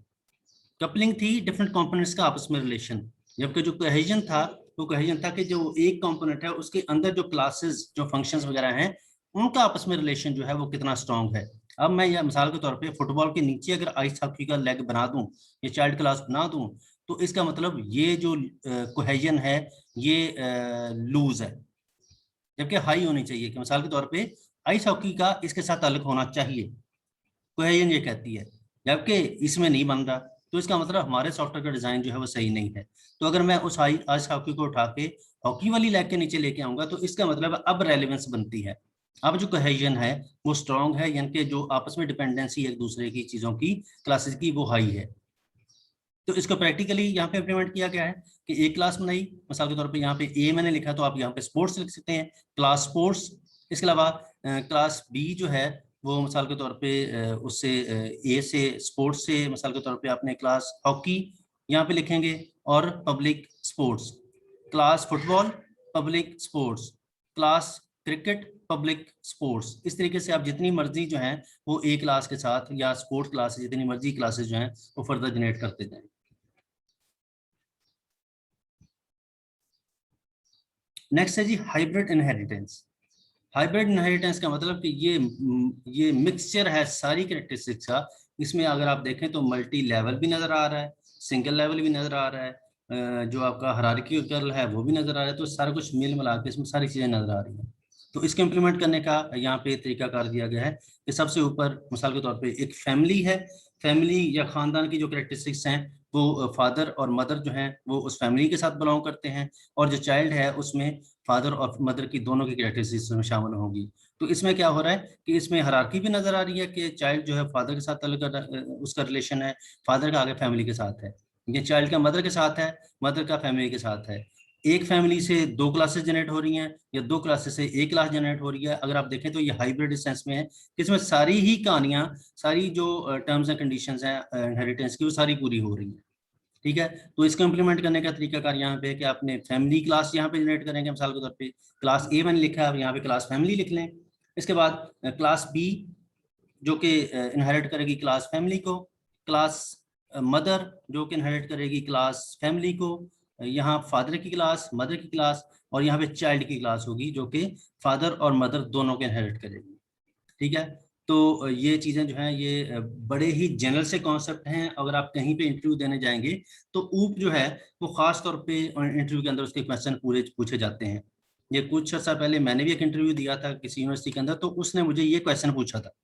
कपलिंग थी डिफरेंट कंपोनेंट्स का आपस में रिलेशन, जबकि जो कोहेजन था वो कोहेजन था कि जो एक कंपोनेंट है उसके अंदर जो क्लासेस जो फंक्शंस वगैरह हैं उनका आपस में रिलेशन जो है वो कितना स्ट्रांग है। अब मैं यह मिसाल के तौर पे फुटबॉल के नीचे अगर आइस हॉकी का लेग बना दूं, ये चाइल्ड क्लास बना दूं, तो इसका मतलब ये जो कोहेजन है ये लूज है, जबकि हाई होनी चाहिए। कि मिसाल के तौर पे आइस हॉकी का इसके साथ ताल्लुक होना चाहिए, कोहेजन ये कहती है, जबकि इसमें नहीं बन रहा। तो इसका मतलब हमारे सॉफ्टवेयर का डिजाइन जो है वो सही नहीं है। तो अगर मैं उस आइस हॉकी को उठा के हॉकी वाली लेग के नीचे लेके आऊंगा तो इसका मतलब अब रेलेवेंस बनती है, अब जो कोहेजन है वो स्ट्रांग है, यानी कि जो आपस में डिपेंडेंसी एक दूसरे की चीजों की क्लासेस की वो हाई है। तो इसको प्रैक्टिकली यहाँ पे इम्प्लीमेंट किया गया है कि एक क्लास बनाई, मिसाल के तौर पे यहाँ पे ए मैंने लिखा तो आप यहाँ पे स्पोर्ट्स लिख सकते हैं, क्लास स्पोर्ट्स। इसके अलावा क्लास बी जो है वो मिसाल के तौर पे उससे ए से स्पोर्ट्स से मिसाल के तौर पे आपने क्लास हॉकी यहाँ पे लिखेंगे, और public sports, class football, public sports, class cricket, public sports. इस तरीके से आप जितनी मर्जी जो है वो ए क्लास के साथ या स्पोर्ट्स क्लास जितनी मर्जी क्लासेस जो हैं वो फर्दर जनरेट करते जाएं। नेक्स्ट है जी हाइब्रिड इनहेरिटेंस। हाइब्रिड इनहेरिटेंस का मतलब कि ये मिक्सचर है सारी कैरेक्टरिस्टिक्स का। इसमें अगर आप देखें तो मल्टी लेवल भी नजर आ रहा है, सिंगल लेवल भी नजर आ रहा है, जो आपका हायरार्किकल है वो भी नजर आ रहा है। तो सारा कुछ मिल मिला के इसमें सारी चीजें नजर आ रही हैं। तो इसको इम्प्लीमेंट करने का यहाँ पे तरीका कार दिया गया है कि सबसे ऊपर मिसाल के तौर पे एक फैमिली है, फैमिली या खानदान की जो कैरेक्टरिस्टिक्स हैं वो फादर और मदर जो हैं वो उस फैमिली के साथ बिलोंग करते हैं, और जो चाइल्ड है उसमें फादर और मदर की दोनों की कैरेक्टरिस्टिक्स में शामिल होंगी। तो इसमें क्या हो रहा है कि इसमें हायरार्की भी नजर आ रही है कि चाइल्ड जो है फादर के साथ उसका रिलेशन है, फादर का आगे फैमिली के साथ है, ये चाइल्ड का मदर के साथ है, मदर का फैमिली के साथ है। एक फैमिली से 2 क्लासेस जनरेट हो रही हैं या 2 क्लासेस से 1 क्लास जनरेट हो रही है। अगर आप देखें तो ये हाइब्रिड सेंस में है, इसमें सारी ही कहानियां, सारी जो टर्म्स एंड कंडीशंस हैं इनहेरिटेंस की, वो सारी पूरी हो रही है। ठीक है, तो इसको इम्प्लीमेंट करने का तरीकाकार यहाँ पे है कि आपने फैमिली क्लास यहाँ पे जनरेट करेंगे, मिसाल के तौर पे क्लास ए मैंने लिखा है, आप यहाँ पे क्लास फैमिली लिख लें। इसके बाद क्लास बी जो कि इनहेरिट करेगी क्लास फैमिली को, क्लास मदर जो कि इनहेरिट करेगी क्लास फैमिली को, यहाँ फादर की क्लास, मदर की क्लास, और यहाँ पे चाइल्ड की क्लास होगी जो कि फादर और मदर दोनों के इनहेरिट करेगी। ठीक है, तो ये चीजें जो हैं ये बड़े ही जनरल से कॉन्सेप्ट हैं। अगर आप कहीं पे इंटरव्यू देने जाएंगे तो ऊप जो है वो खास तौर पे इंटरव्यू के अंदर उसके क्वेश्चन पूरे पूछे जाते हैं। ये कुछ अर्सा पहले मैंने भी एक इंटरव्यू दिया था किसी यूनिवर्सिटी के अंदर, तो उसने मुझे ये क्वेश्चन पूछा था,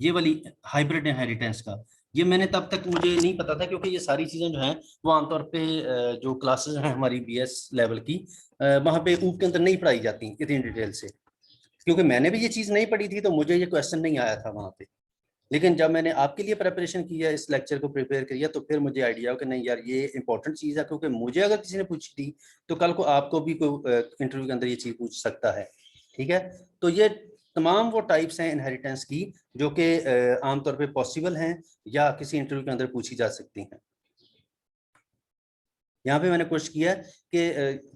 ये वाली हाइब्रिड इनहेरिटेंस का। ये मैंने तब तक मुझे नहीं पता था, क्योंकि ये सारी चीजें जो हैं वो आमतौर पे जो क्लासेस हैं हमारी बीएस लेवल की, वहाँ पे ऊप के अंदर नहीं पढ़ाई जाती इतनी डिटेल से, क्योंकि मैंने भी ये चीज नहीं पढ़ी थी तो मुझे ये क्वेश्चन नहीं आया था वहाँ पे। लेकिन जब मैंने आपके लिए प्रिपरेशन किया, इस लेक्चर को प्रिपेयर किया, तो फिर मुझे आइडिया हो कि नहीं यार ये इंपॉर्टेंट चीज है, क्योंकि मुझे अगर किसी ने पूछी थी तो कल को आपको भी कोई इंटरव्यू के अंदर ये चीज पूछ सकता है। ठीक है, तो ये तमाम वो टाइप्स हैं इनहेरिटेंस की जो कि आमतौर पे पॉसिबल हैं या किसी इंटरव्यू के अंदर पूछी जा सकती हैं। यहाँ पे मैंने कोशिश किया कि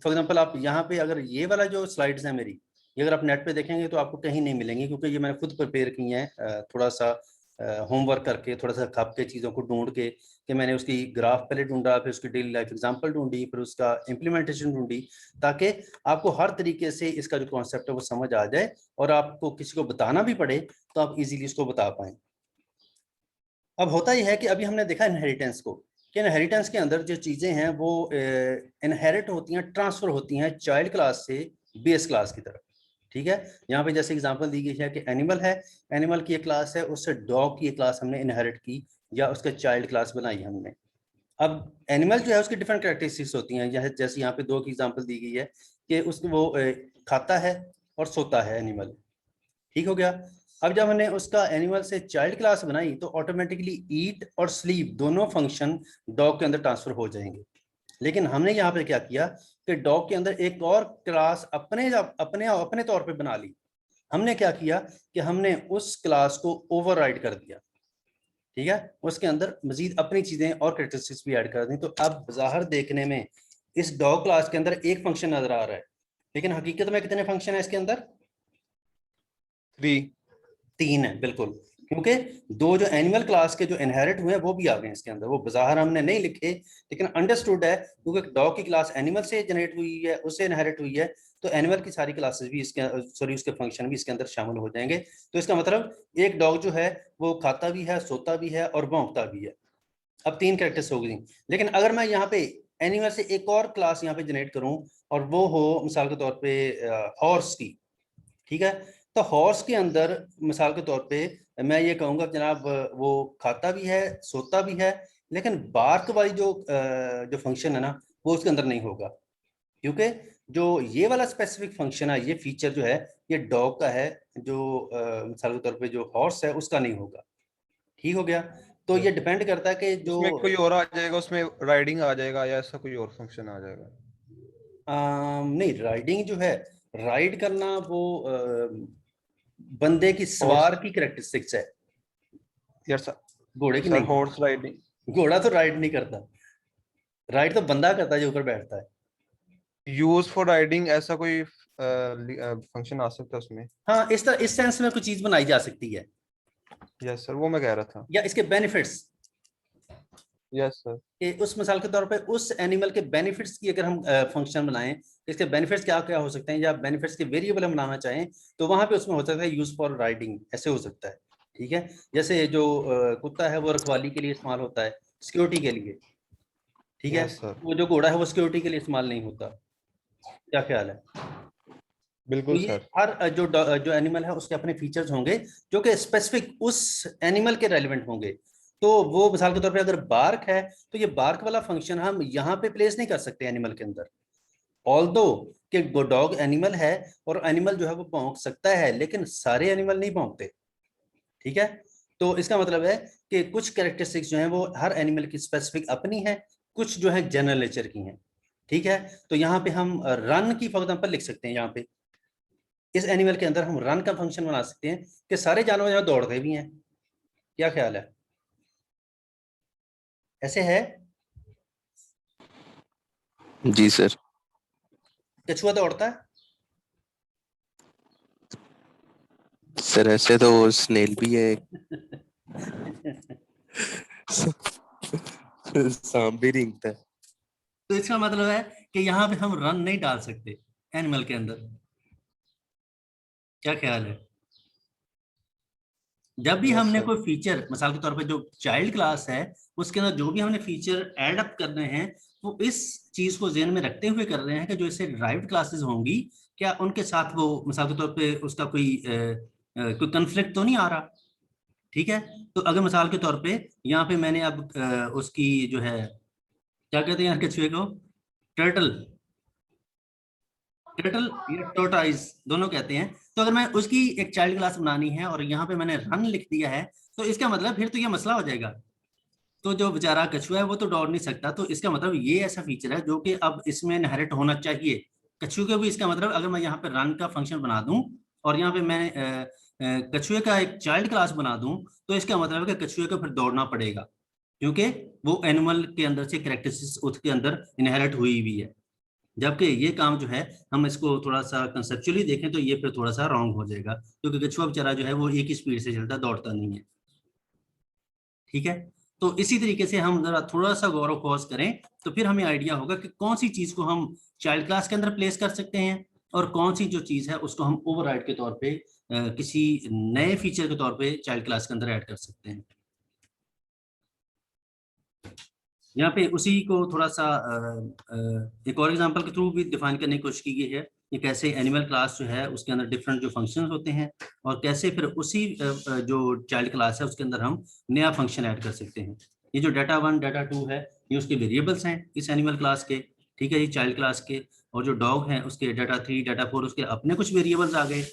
फॉर एग्जांपल आप यहाँ पे अगर ये वाला जो स्लाइड्स है मेरी, ये अगर आप नेट पे देखेंगे तो आपको कहीं नहीं मिलेंगी, क्योंकि ये मैंने खुद प्रिपेयर की हैं थोड़ा सा होमवर्क करके, थोड़ा सा खप के चीज़ों को ढूंढ के, कि मैंने उसकी ग्राफ पहले ढूंढा, फिर उसकी डेली लाइफ एग्जांपल ढूंढी, फिर उसका इम्प्लीमेंटेशन ढूंढी, ताकि आपको हर तरीके से इसका जो कॉन्सेप्ट है वो समझ आ जाए, और आपको किसी को बताना भी पड़े तो आप इजीली इसको बता पाएं। अब होता यह है कि अभी हमने देखा इनहेरिटेंस को, कि इनहेरिटेंस के अंदर जो चीज़ें हैं वो इनहेरिट होती हैं, ट्रांसफर होती हैं चाइल्ड क्लास से बेस क्लास की तरफ। ठीक है, यहाँ पे जैसे एग्जांपल दी गई है कि एनिमल है, एनिमल की एक क्लास है, उससे डॉग की एक क्लास हमने इनहेरिट की या उसका चाइल्ड क्लास बनाई हमने। अब एनिमल जो है उसकी डिफरेंट कैरेक्टरिस्टिक्स होती हैं, जैसे यहाँ पे 2 की एग्जांपल दी गई है कि उसको वो खाता है और सोता है एनिमल। ठीक हो गया। अब जब हमने उसका एनिमल से चाइल्ड क्लास बनाई तो ऑटोमेटिकली ईट और स्लीप दोनों फंक्शन डॉग के अंदर ट्रांसफर हो जाएंगे। लेकिन हमने यहाँ पे क्या किया कि डॉग के अंदर एक और क्लास अपने अपने अपने तौर पे बना ली। हमने क्या किया कि हमने उस क्लास को ओवरराइड कर दिया। ठीक है, उसके अंदर मजीद अपनी चीजें और कैरेक्टरिस्टिक्स भी ऐड कर दी। तो अब बाहर देखने में इस डॉग क्लास के अंदर एक फंक्शन नजर आ रहा है, लेकिन हकीकत में कितने फंक्शन है इसके अंदर? 3 है, बिल्कुल। क्योंकि 2 जो एनिमल क्लास के जो इनहेरिट हुए हैं वो भी आ गए इसके अंदर, वो बाहर हमने नहीं लिखे लेकिन अंडरस्टूड है, क्योंकि डॉग की क्लास एनिमल से जनरेट हुई है, उससे इनहेरिट हुई है, तो एनिमल की सारी क्लासेस भी इसके सॉरी उसके फंक्शन भी इसके अंदर शामिल हो जाएंगे। तो इसका मतलब एक डॉग जो है वो खाता भी है, सोता भी है और भौंकता भी है। अब 3 कैरेक्टर्स हो गई। लेकिन अगर मैं यहाँ पे एनिमल से एक और क्लास यहाँ पे जनरेट करूँ और वो हो मिसाल के तौर पे हॉर्स की, ठीक है, तो हॉर्स के अंदर मिसाल के तौर पे मैं ये कहूंगा जनाब वो खाता भी है, सोता भी है, लेकिन बार्क वाली जो फंक्शन है ना वो उसके अंदर नहीं होगा, क्योंकि जो ये वाला स्पेसिफिक फंक्शन है, ये फीचर जो है ये डॉग का है, जो मिसाल के तौर पे जो हॉर्स है उसका नहीं होगा। ठीक हो गया। तो ये डिपेंड करता है कि जो उसमें कोई और आ जाएगा, उसमें राइडिंग आ जाएगा या ऐसा कोई और फंक्शन आ जाएगा? नहीं, राइडिंग जो है, राइड करना वो बंदे की हॉर्स, सवार की कैरेक्टरिस्टिक्स है, यार घोड़े की सर नहीं। हॉर्स राइडिंग, घोड़ा तो राइड नहीं करता, राइड तो बंदा करता है जो ऊपर बैठता है। यूज फॉर राइडिंग, ऐसा कोई फंक्शन आ सकता है उसमें? हाँ, इस तरह इस सेंस में कोई चीज बनाई जा सकती है, यस सर, वो मैं कह रहा था। या इसके बेनिफिट्स, यस सर। कि उस मिसाल के तौर पे उस एनिमल के बेनिफिट्स की अगर हम फंक्शन बनाएं, इसके बेनिफिट्स क्या क्या हो सकते हैं, या बेनिफिट्स के वेरिएबल हम बनाना चाहें, तो वहां पे उसमें हो सकता है यूज फॉर राइडिंग, ऐसे हो सकता है। ठीक है, जैसे जो कुत्ता है वो रखवाली के लिए इस्तेमाल होता है, सिक्योरिटी के लिए। ठीक है, यस सर, वो जो घोड़ा है वो सिक्योरिटी के लिए इस्तेमाल नहीं होता। क्या ख्याल है? तो बिल्कुल ये सर। हर जो एनिमल है उसके अपने फीचर्स होंगे जो कि स्पेसिफिक उस एनिमल के रेलिवेंट होंगे। तो वो मिसाल के तौर पे अगर बार्क है तो ये बार्क वाला फंक्शन हम यहाँ पे प्लेस नहीं कर सकते एनिमल के अंदर, ऑल्दो कि डॉग एनिमल है और एनिमल जो है वो भौंक सकता है, लेकिन सारे एनिमल नहीं भौंकते। ठीक है, तो इसका मतलब है कि कुछ कैरेक्टरिस्टिक्स जो हैं वो हर एनिमल की स्पेसिफिक अपनी है, कुछ जो है जनरल नेचर की हैं। ठीक है, तो यहाँ पे हम रन की फॉर एग्जांपल लिख सकते हैं। यहाँ पे इस एनिमल के अंदर हम रन का फंक्शन बना सकते हैं कि सारे जानवर यहाँ दौड़ते भी हैं। क्या ख्याल है, ऐसे है? जी सर। कछुआ दौड़ता है? सर ऐसे तो स्नेल भी है सांप भी रेंगता है। तो इसका मतलब है कि यहाँ पे हम रन नहीं डाल सकते एनिमल के अंदर। क्या ख्याल है? जब भी Yes, हमने sir. कोई फीचर, मिसाल के तौर पे जो चाइल्ड क्लास है उसके अंदर जो भी हमने फीचर ऐड अप करने हैं वो इस चीज को ध्यान में रखते हुए कर रहे हैं कि जो इससे डिराइव्ड क्लासेस होंगी क्या उनके साथ वो मिसाल के तौर पे उसका कोई कंफ्लिक्ट तो नहीं आ रहा। ठीक है, तो अगर मिसाल के तौर पे यहाँ पे मैंने अब उसकी जो है क्या कहते हैं कछुए को, टर्टल, टर्टल या टोर्टोइस दोनों कहते हैं। तो अगर मैं उसकी एक चाइल्ड क्लास बनानी है और यहाँ पे मैंने रन लिख दिया है तो इसका मतलब फिर तो ये मसला हो जाएगा। तो जो बेचारा कछुआ है वो तो दौड़ नहीं सकता, तो इसका मतलब ये ऐसा फीचर है जो कि अब इसमें इनहेरिट होना चाहिए कछुए के भी। इसका मतलब अगर मैं यहाँ पे रन का फंक्शन बना दूं और यहाँ पे मैं कछुए का एक चाइल्ड क्लास बना दूं तो इसका मतलब है कि कछुए को फिर दौड़ना पड़ेगा क्योंकि वो एनिमल के अंदर से कैरेक्टरिस्टिक्स उसके अंदर इनहेरिट हुई हुई है। जबकि ये काम जो है हम इसको थोड़ा सा कंसेप्चुअली देखें तो ये फिर थोड़ा सा रॉन्ग हो जाएगा क्योंकि कछुआ बेचारा जो है वो एक ही स्पीड से चलता, दौड़ता नहीं है। ठीक है, तो इसी तरीके से हम जरा थोड़ा सा गौर खोज करें तो फिर हमें आइडिया होगा कि कौन सी चीज को हम चाइल्ड क्लास के अंदर प्लेस कर सकते हैं और कौन सी जो चीज है उसको हम ओवरराइड के तौर पे किसी नए फीचर के तौर पे चाइल्ड क्लास के अंदर ऐड कर सकते हैं। यहाँ पे उसी को थोड़ा सा एक और एग्जांपल के थ्रू भी डिफाइन करने की कोशिश की गई है कि कैसे एनिमल क्लास जो है उसके अंदर डिफरेंट जो फंक्शंस होते हैं और कैसे फिर उसी जो चाइल्ड क्लास है उसके अंदर हम नया फंक्शन ऐड कर सकते हैं। ये जो डाटा 1 डाटा 2 है ये उसके वेरिएबल्स हैं इस एनिमल क्लास के। ठीक है, ये चाइल्ड क्लास के। और जो डॉग है उसके डाटा 3 डाटा 4 उसके अपने कुछ वेरिएबल्स आ गए।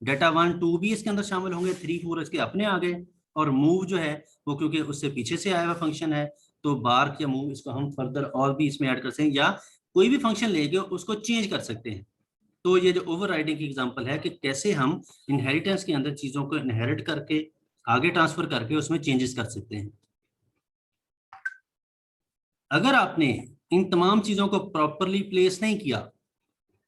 डाटा 1 2 भी इसके अंदर शामिल होंगे, 3 4 इसके अपने आ गए। और मूव जो है वो क्योंकि उससे पीछे से आया हुआ फंक्शन है तो बार्क या मूव इसको हम फर्दर और भी इसमें ऐड कर सकते हैं या कोई भी फंक्शन लेके उसको चेंज कर सकते हैं। तो ये जो ओवरराइडिंग की एग्जांपल है कि कैसे हम इनहेरिटेंस के अंदर चीजों को इनहेरिट करके आगे ट्रांसफर करके उसमें चेंजेस कर सकते हैं। अगर आपने इन तमाम चीजों को प्रॉपरली प्लेस नहीं किया,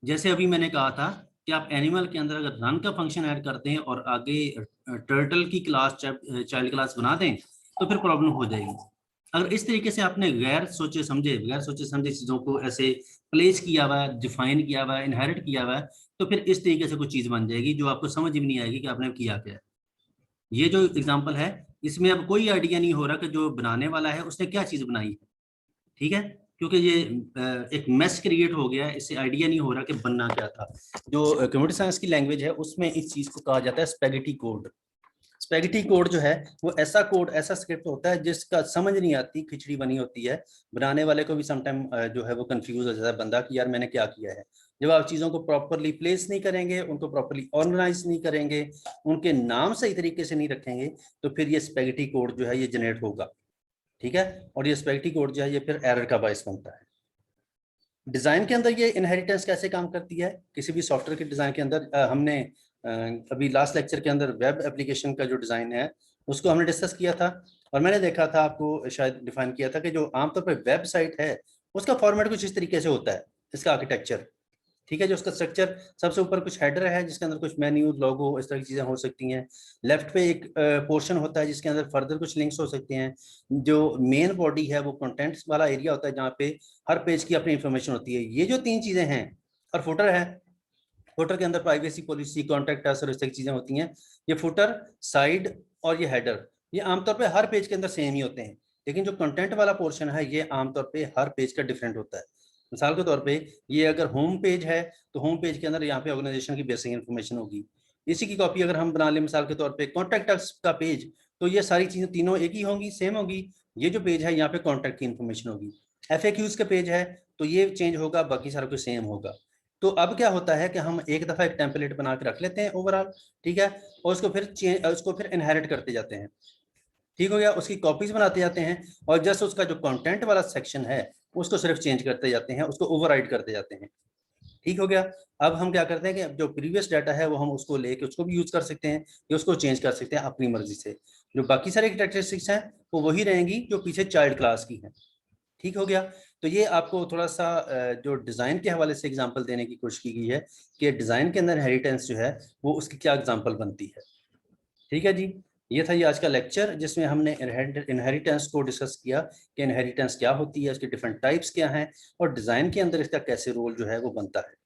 जैसे अभी मैंने कहा था कि आप एनिमल के अंदर अगर रन का फंक्शन ऐड करते हैं और आगे टर्टल की क्लास चाइल्ड क्लास बना दें तो फिर प्रॉब्लम हो जाएगी। अगर इस तरीके से आपने गैर सोचे समझे चीजों को ऐसे प्लेस किया हुआ है, डिफाइन किया हुआ है, इनहेरिट किया हुआ है तो फिर इस तरीके से कोई चीज बन जाएगी जो आपको समझ भी नहीं आएगी कि आपने किया क्या है। ये जो एग्जाम्पल है इसमें अब कोई आइडिया नहीं हो रहा कि जो बनाने वाला है उसने क्या चीज बनाई है। ठीक है, क्योंकि ये एक मेस क्रिएट हो गया है, इससे आइडिया नहीं हो रहा कि बनना क्या था। जो कंप्यूटर साइंस की लैंग्वेज है उसमें इस चीज को कहा जाता है स्पैगेटी कोड। स्पैगेटी कोड जो है वो ऐसा कोड, ऐसा स्क्रिप्ट होता है जिसका समझ नहीं आती, खिचड़ी बनी होती है। बनाने वाले को भी समटाइम जो है वो कंफ्यूज हो जाता है बंदा कि यार मैंने क्या किया है। जब आप चीज़ों को प्रॉपरली प्लेस नहीं करेंगे, उनको प्रॉपरली ऑर्गेनाइज नहीं करेंगे, उनके नाम सही तरीके से नहीं रखेंगे तो फिर ये स्पैगेटी कोड जो है ये जनरेट होगा। ठीक है, और ये स्पैगेटी कोड जो है ये फिर एरर का बायस बनता है। डिजाइन के अंदर ये इनहेरिटेंस कैसे काम करती है किसी भी सॉफ्टवेयर के डिजाइन के अंदर, हमने अभी लास्ट लेक्चर के अंदर वेब एप्लीकेशन का जो डिजाइन है उसको हमने डिस्कस किया था और मैंने देखा था, आपको शायद डिफाइन किया था कि जो आमतौर पर वेबसाइट है उसका फॉर्मेट कुछ इस तरीके से होता है, इसका आर्किटेक्चर। ठीक है, जो उसका स्ट्रक्चर सबसे ऊपर कुछ हेडर है जिसके अंदर कुछ मेन्यू, लोगो, इस तरह की चीजें हो सकती हैं। लेफ्ट पे एक पोर्शन होता है जिसके अंदर फर्दर कुछ लिंक्स हो सकते हैं। जो मेन बॉडी है वो कंटेंट्स वाला एरिया होता है जहाँ पे हर पेज की अपनी इंफॉर्मेशन होती है। ये जो 3 चीजें हैं, और फुटर है, फुटर के अंदर प्राइवेसी पॉलिसी, कॉन्टैक्ट अस और इस तरह की चीजें होती हैं। ये फुटर, साइड और ये हेडर, ये आमतौर पे हर पेज के अंदर सेम ही होते हैं, लेकिन जो कंटेंट वाला पोर्शन है ये आमतौर पे हर पेज का डिफरेंट होता है। मिसाल के तौर पे ये अगर होम पेज है तो होम पेज के अंदर यहाँ पे ऑर्गेनाइजेशन की बेसिक इन्फॉर्मेशन होगी। इसी की कॉपी अगर हम बना लें मिसाल के तौर पे कॉन्टैक्ट अस का पेज, तो ये सारी चीजें तीनों एक ही होंगी, सेम होगी। ये जो पेज है यहाँ पे कॉन्टैक्ट की इन्फॉर्मेशन होगी। FAQs का पेज है तो ये चेंज होगा, बाकी सारा कुछ सेम होगा। तो अब क्या होता है कि हम एक दफा एक टेम्पलेट बना के रख लेते हैं ओवरऑल, ठीक है, और उसको फिर इनहेरिट करते जाते हैं। ठीक हो गया, उसकी कॉपीज बनाते जाते हैं और जस्ट उसका जो कंटेंट वाला सेक्शन है उसको सिर्फ चेंज करते जाते हैं, उसको ओवरराइड करते जाते हैं। ठीक हो गया। अब हम क्या करते हैं कि अब जो प्रीवियस डाटा है वो हम उसको लेके उसको भी यूज कर सकते हैं या उसको चेंज कर सकते हैं अपनी मर्जी से। जो बाकी सारे कैरेक्टरिस्टिक्स हैं वो वही रहेंगी जो पीछे चाइल्ड क्लास की हैं। ठीक हो गया। तो ये आपको थोड़ा सा जो डिजाइन के हवाले से एग्जांपल देने की कोशिश की गई है कि डिजाइन के अंदर इनहेरिटेंस जो है वो उसकी क्या एग्जांपल बनती है। ठीक है जी। ये था ये आज का लेक्चर जिसमें हमने इनहेरिटेंस को डिस्कस किया कि इनहेरिटेंस क्या होती है, इसके डिफरेंट टाइप्स क्या हैं और डिजाइन के अंदर इसका कैसे रोल जो है वो बनता है।